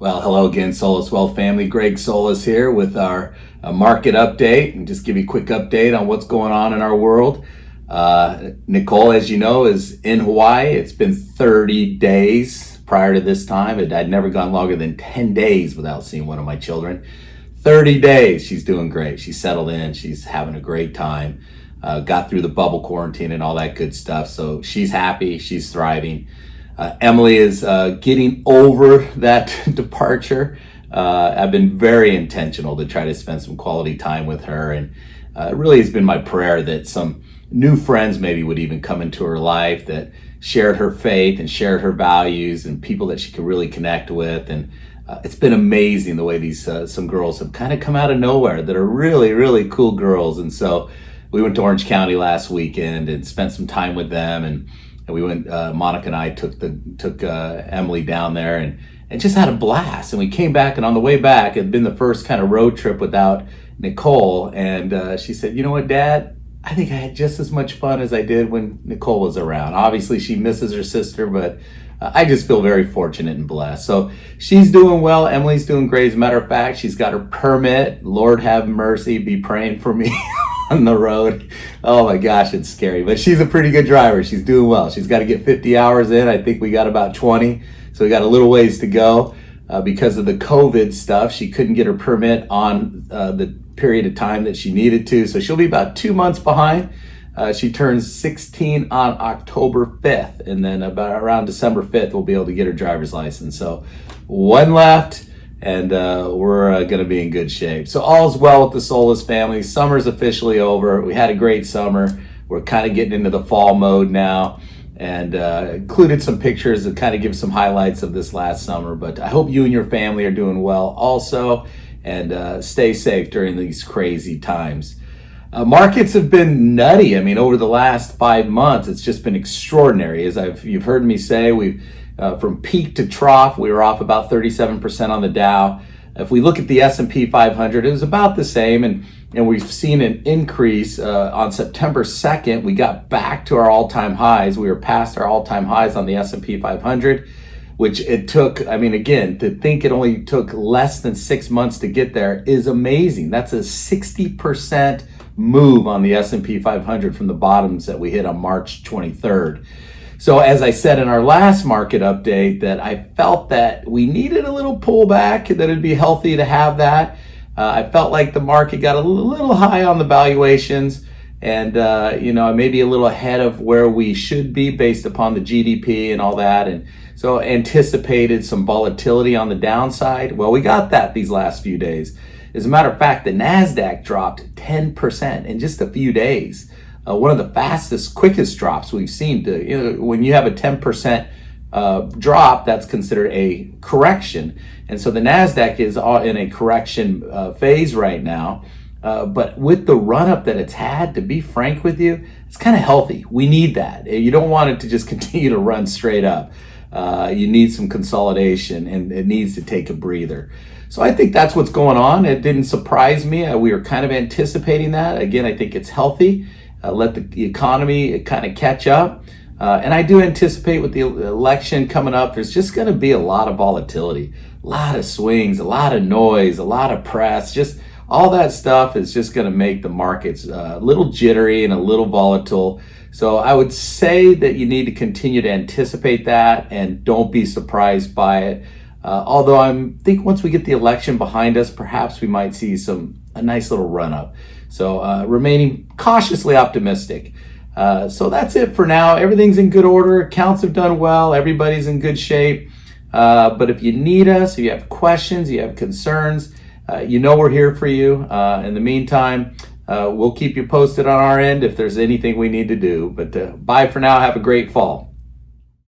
Well, hello again, Solis Wealth family. Greg Solis here with our market update, and just give you a quick update on what's going on in our world. Nicole, as you know, is in Hawaii. It's been 30 days prior to this time. I'd never gone longer than 10 days without seeing one of my children. 30 days. She's doing great. She's settled in. She's having a great time. Got through the bubble quarantine and all that good stuff. So she's happy. She's thriving. Emily is getting over that departure. I've been very intentional to try to spend some quality time with her, and it really has been my prayer that some new friends maybe would even come into her life that shared her faith and shared her values, and people that she could really connect with. And it's been amazing the way these some girls have kind of come out of nowhere that are really, really cool girls. And so we went to Orange County last weekend and spent some time with them, and we went. Monica and I took Emily down there and just had a blast. And we came back, and on the way back, it had been the first kind of road trip without Nicole. And she said, "You know what, Dad? I think I had just as much fun as I did when Nicole was around." Obviously, she misses her sister, but I just feel very fortunate and blessed. So she's doing well. Emily's doing great. As a matter of fact, she's got her permit. Lord have mercy. Be praying for me on the road. Oh my gosh, it's scary. But she's a pretty good driver. She's doing well. She's got to get 50 hours in. I think we got about 20. So we got a little ways to go. Because of the COVID stuff, she couldn't get her permit on the period of time that she needed to. So she'll be about 2 months behind. She turns 16 on October 5th. And then about around December 5th, we'll be able to get her driver's license. So one left, and we're going to be in good shape. So all's well with the Solis family. Summer's officially over. We had a great summer. We're kind of getting into the fall mode now, and included some pictures that kind of give some highlights of this last summer. But I hope you and your family are doing well also, and stay safe during these crazy times. Markets have been nutty. I mean, over the last 5 months, it's just been extraordinary. You've heard me say, we've from peak to trough, we were off about 37% on the Dow. If we look at the S&P 500, it was about the same, and we've seen an increase. On September 2nd, we got back to our all-time highs. We were past our all-time highs on the S&P 500, which it took, I mean, again, to think it only took less than 6 months to get there is amazing. That's a 60% move on the S&P 500 from the bottoms that we hit on March 23rd. So as I said in our last market update, that I felt that we needed a little pullback, that it'd be healthy to have that. I felt like the market got a little high on the valuations, and maybe a little ahead of where we should be based upon the GDP and all that. And so anticipated some volatility on the downside. Well, we got that these last few days. As a matter of fact, the NASDAQ dropped 10% in just a few days. One of the fastest, quickest drops we've seen. When you have a 10% drop, that's considered a correction. And so the NASDAQ is in a correction phase right now. But with the run-up that it's had, to be frank with you, it's kind of healthy. We need that. You don't want it to just continue to run straight up. You need some consolidation, and it needs to take a breather. So I think that's what's going on. It didn't surprise me. We were kind of anticipating that. Again, I think it's healthy. Let the economy kind of catch up. And I do anticipate with the election coming up, there's just going to be a lot of volatility, a lot of swings, a lot of noise, a lot of press. Just all that stuff is just going to make the markets a little jittery and a little volatile. So I would say that you need to continue to anticipate that and don't be surprised by it. Although I think once we get the election behind us, perhaps we might see a nice little run up. So remaining cautiously optimistic. So that's it for now. Everything's in good order. Accounts have done well. Everybody's in good shape. But if you need us, if you have questions, you have concerns, we're here for you. In the meantime, we'll keep you posted on our end if there's anything we need to do. But bye for now. Have a great fall.